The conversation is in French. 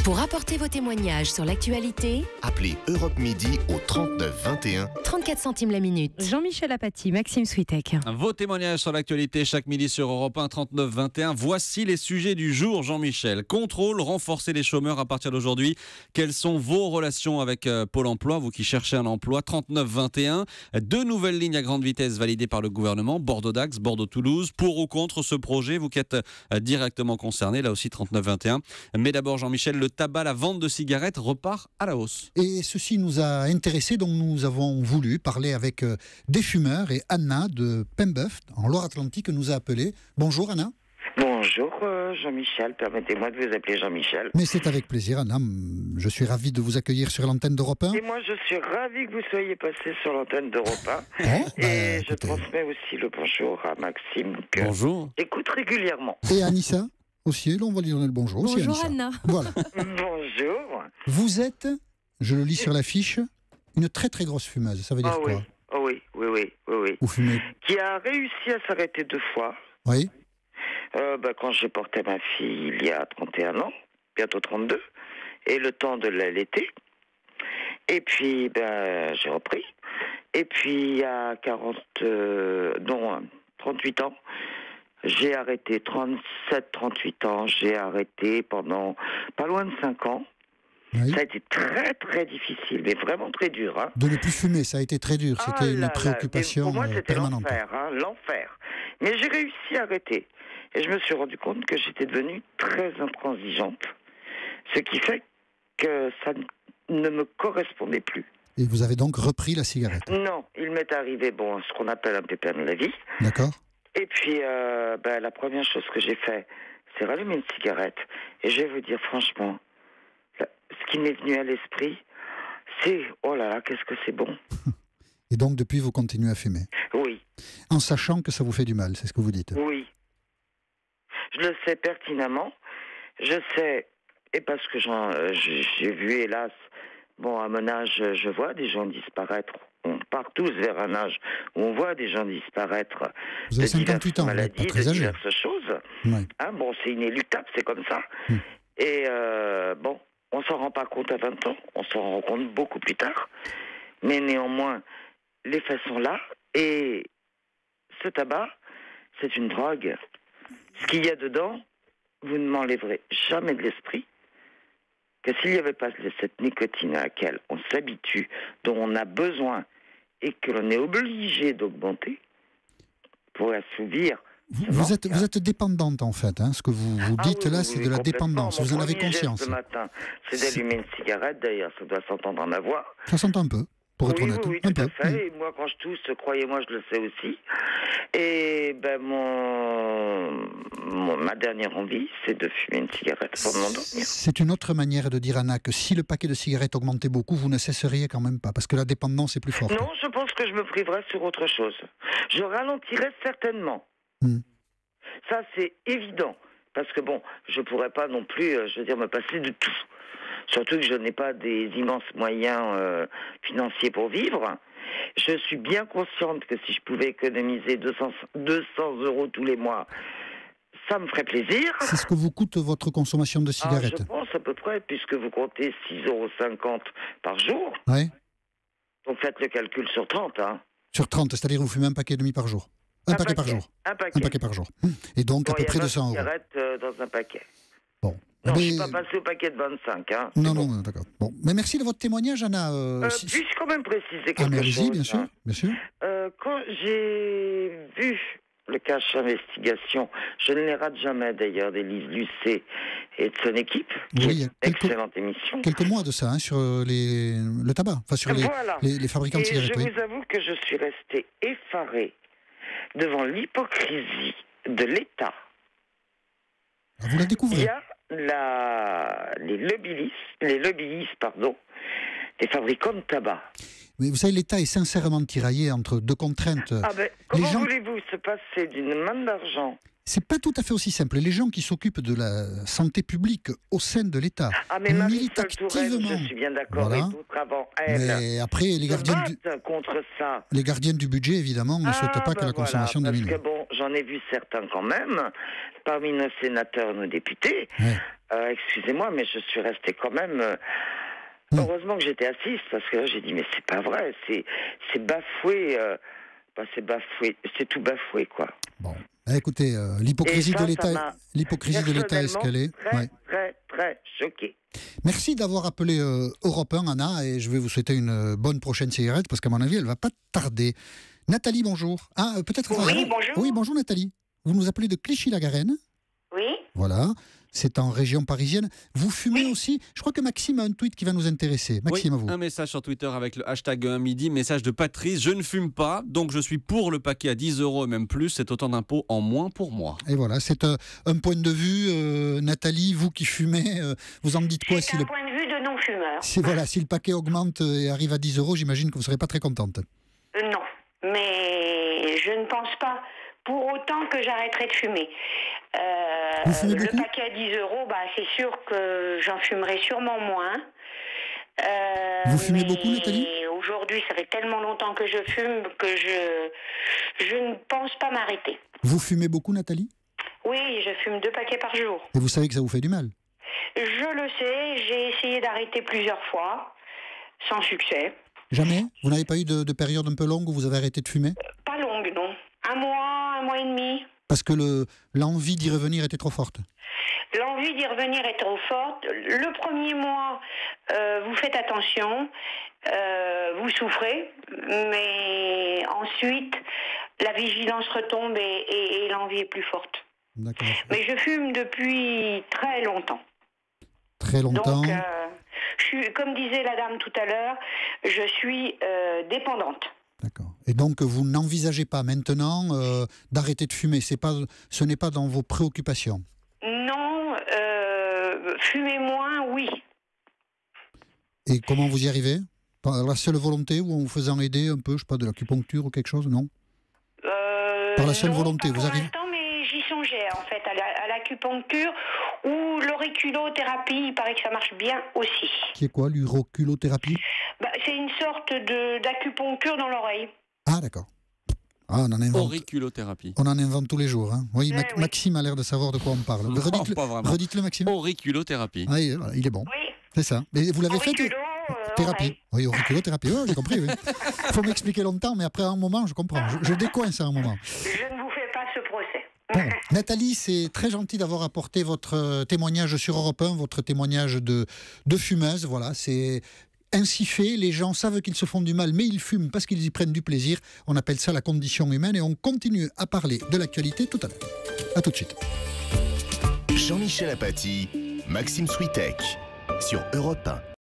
Pour apporter vos témoignages sur l'actualité, appelez Europe Midi au 39 21. 34 centimes la minute. Jean-Michel Apathy, Maxime Switek. Vos témoignages sur l'actualité chaque midi sur Europe 1 39 21. Voici les sujets du jour, Jean-Michel. Contrôle, renforcer les chômeurs à partir d'aujourd'hui. Quelles sont vos relations avec Pôle emploi, vous qui cherchez un emploi? 39 21. 2 nouvelles lignes à grande vitesse validées par le gouvernement. Bordeaux-Dax, Bordeaux-Toulouse. Pour ou contre ce projet, vous qui êtes directement concerné, là aussi 39 21. Mais d'abord, Jean-Michel, le tabac, la vente de cigarettes repart à la hausse. Et ceci nous a intéressés, donc nous avons voulu parler avec des fumeurs, et Anna de Pembeuf, en Loire-Atlantique, nous a appelé. Bonjour Anna. Bonjour Jean-Michel, permettez-moi de vous appeler Jean-Michel. Mais c'est avec plaisir Anna, je suis ravi de vous accueillir sur l'antenne d'Europe 1. Et moi je suis ravi que vous soyez passé sur l'antenne d'Europe 1. Et je transmets aussi le bonjour à Maxime que j'écoute régulièrement. Et Anissa aussi, là on va lui donner le bonjour. Bonjour aussi, Anna. Voilà. Bonjour. Vous êtes, je le lis sur l'affiche, une très très grosse fumeuse, ça veut dire quoi? Oui. Vous fumez? Qui a réussi à s'arrêter 2 fois. Oui. Quand j'ai porté ma fille il y a 31 ans, bientôt 32, et le temps de l'allaiter. Et puis, j'ai repris. Et puis, il y a 38 ans, j'ai arrêté 37-38 ans. J'ai arrêté pendant pas loin de 5 ans. Oui. Ça a été très très difficile, mais vraiment très dur. Hein. De ne plus fumer, ça a été très dur. C'était une préoccupation pour moi, c'était permanente. L'enfer. Mais j'ai réussi à arrêter. Et je me suis rendu compte que j'étais devenue très intransigeante. Ce qui fait que ça ne me correspondait plus. Et vous avez donc repris la cigarette? Non, il m'est arrivé ce qu'on appelle un pépin de la vie. D'accord. Et puis, la première chose que j'ai fait, c'est rallumer une cigarette. Et je vais vous dire franchement, ce qui m'est venu à l'esprit, c'est « Oh là là, qu'est-ce que c'est bon !» Et donc, depuis, vous continuez à fumer? Oui. En sachant que ça vous fait du mal, c'est ce que vous dites? Oui. Je le sais pertinemment. Je sais, et parce que j'ai vu, hélas, à mon âge, je vois des gens disparaître. On part tous vers un âge où on voit des gens disparaître. Vous avez 58 ans, maladies, pas très de âgé. diverses choses. Ouais. C'est inéluctable, c'est comme ça. Et on s'en rend pas compte à 20 ans, on s'en rend compte beaucoup plus tard. Mais néanmoins, les faits sont là. Et ce tabac, c'est une drogue. Ce qu'il y a dedans, vous ne m'enlèverez jamais de l'esprit que s'il n'y avait pas cette nicotine à laquelle on s'habitue, dont on a besoin et que l'on est obligé d'augmenter pour assouvir. Vous êtes dépendante en fait, hein. Ce que vous dites là, c'est de la dépendance. Vous en avez conscience. Ce matin, c'est d'allumer une cigarette. D'ailleurs, ça doit s'entendre en avoir. Ça s'entend un peu, pour être honnête. Oui, tout à fait. Et moi, quand je tousse, croyez-moi, je le sais aussi. Et ma dernière envie, c'est de fumer une cigarette pour m'endormir. C'est une autre manière de dire, Anna, que si le paquet de cigarettes augmentait beaucoup, vous ne cesseriez quand même pas, parce que la dépendance est plus forte. Non, je pense que je me priverais sur autre chose. Je ralentirais certainement. Ça, c'est évident. Parce que je pourrais pas non plus, me passer de tout. Surtout que je n'ai pas des immenses moyens financiers pour vivre. Je suis bien consciente que si je pouvais économiser 200 € tous les mois, ça me ferait plaisir. C'est ce que vous coûte votre consommation de cigarettes? Je pense à peu près, puisque vous comptez 6,50 € par jour. Oui. Donc faites le calcul sur 30. Hein. Sur 30, c'est-à-dire vous fumez un paquet et demi par jour? Un paquet par jour. Un paquet par jour. Et donc à peu près 200 €. Cigarettes dans un paquet. Bon. Non, je ne suis pas passé au paquet de 25. Hein. Non, d'accord. Bon. Mais merci de votre témoignage, Anna. Puis-je quand même préciser quelque chose? Bien sûr. Quand j'ai vu le cache investigation, je ne les rate jamais d'ailleurs, d'Élise Lucet et de son équipe, excellente émission. Quelques mois de ça, sur le tabac, sur les fabricants de cigarettes. Et je vous avoue que je suis restée effarée devant l'hypocrisie de l'État. Vous la découvrez? Il y a les lobbyistes, des fabricants de tabac. Mais vous savez, l'État est sincèrement tiraillé entre deux contraintes. Comment voulez-vous se passer d'une manne d'argent? C'est pas tout à fait aussi simple. Les gens qui s'occupent de la santé publique au sein de l'État mais militent activement. Je suis bien d'accord, et d'autres avant elle. Mais après, les gardiens du budget, évidemment, ne souhaitent pas que la consommation diminue. Parce que j'en ai vu certains quand même, parmi nos sénateurs, nos députés. Ouais. Excusez-moi, mais je suis restée quand même... Heureusement que j'étais assise, parce que là, j'ai dit, mais c'est pas vrai, c'est bafoué, c'est bafoué, c'est tout bafoué, quoi. Bon, écoutez, l'hypocrisie de l'État, est-ce qu'elle est Très choquée. Merci d'avoir appelé Europe 1, Anna, et je vais vous souhaiter une bonne prochaine cigarette, parce qu'à mon avis, elle va pas tarder. Nathalie, bonjour. Peut-être. Oui, bonjour. Oui, bonjour Nathalie. Vous nous appelez de Clichy-la-Garenne. Oui. Voilà. C'est en région parisienne. Vous fumez aussi. Je crois que Maxime a un tweet qui va nous intéresser. Maxime, à vous. Un message sur Twitter avec le hashtag 1 midi. Message de Patrice. Je ne fume pas, donc je suis pour le paquet à 10 € et même plus. C'est autant d'impôts en moins pour moi. Et voilà, c'est un point de vue. Nathalie, vous qui fumez, vous en dites quoi? C'est un point de vue de non-fumeur. Si le paquet augmente et arrive à 10 €, j'imagine que vous ne serez pas très contente. Non, mais je ne pense pas pour autant que j'arrêterai de fumer. Vous fumez beaucoup ? Le paquet à 10 €, c'est sûr que j'en fumerai sûrement moins. Vous fumez beaucoup, Nathalie ? Aujourd'hui, ça fait tellement longtemps que je fume que je ne pense pas m'arrêter. Vous fumez beaucoup, Nathalie ? Oui, je fume 2 paquets par jour. Et vous savez que ça vous fait du mal ? Je le sais, j'ai essayé d'arrêter plusieurs fois, sans succès. Jamais ? Vous n'avez pas eu de période un peu longue où vous avez arrêté de fumer ? Pas longue, non. 1 mois et demi. Parce que l'envie d'y revenir était trop forte. L'envie d'y revenir est trop forte. Le premier mois, vous faites attention, vous souffrez, mais ensuite, la vigilance retombe et l'envie est plus forte. D'accord. Mais je fume depuis très longtemps. Très longtemps. Donc, comme disait la dame tout à l'heure, je suis dépendante. D'accord. Et donc, vous n'envisagez pas maintenant d'arrêter de fumer. Ce n'est pas dans vos préoccupations. Non, fumer moins, oui. Et comment vous y arrivez ? Par la seule volonté ou en vous faisant aider un peu, je sais pas, de l'acupuncture ou quelque chose, non ? Par la seule volonté, vous arrivez ? Mais j'y songeais en fait à l'acupuncture ou l'auriculothérapie, il paraît que ça marche bien aussi. Qui est quoi, l'uroculothérapie ? C'est une sorte d'acupuncture dans l'oreille. Ah, d'accord. On en invente. Auriculothérapie. On en invente tous les jours. Hein. Oui, oui. Maxime a l'air de savoir de quoi on parle. Redites-le, Maxime. Auriculothérapie. Ah, il est bon. Oui. C'est ça. Mais vous l'avez fait thérapie. Oui, auriculothérapie. Oui, j'ai compris. Il faut m'expliquer longtemps, mais après un moment, je comprends. Je décoince à un moment. Je ne vous fais pas ce procès. Bon, Nathalie, c'est très gentil d'avoir apporté votre témoignage sur Europe 1, votre témoignage de fumeuse. Voilà, c'est ainsi fait. Les gens savent qu'ils se font du mal, mais ils fument parce qu'ils y prennent du plaisir. On appelle ça la condition humaine et on continue à parler de l'actualité tout à l'heure. À tout de suite. Jean-Michel Apathy, Maxime Switek sur Europe 1.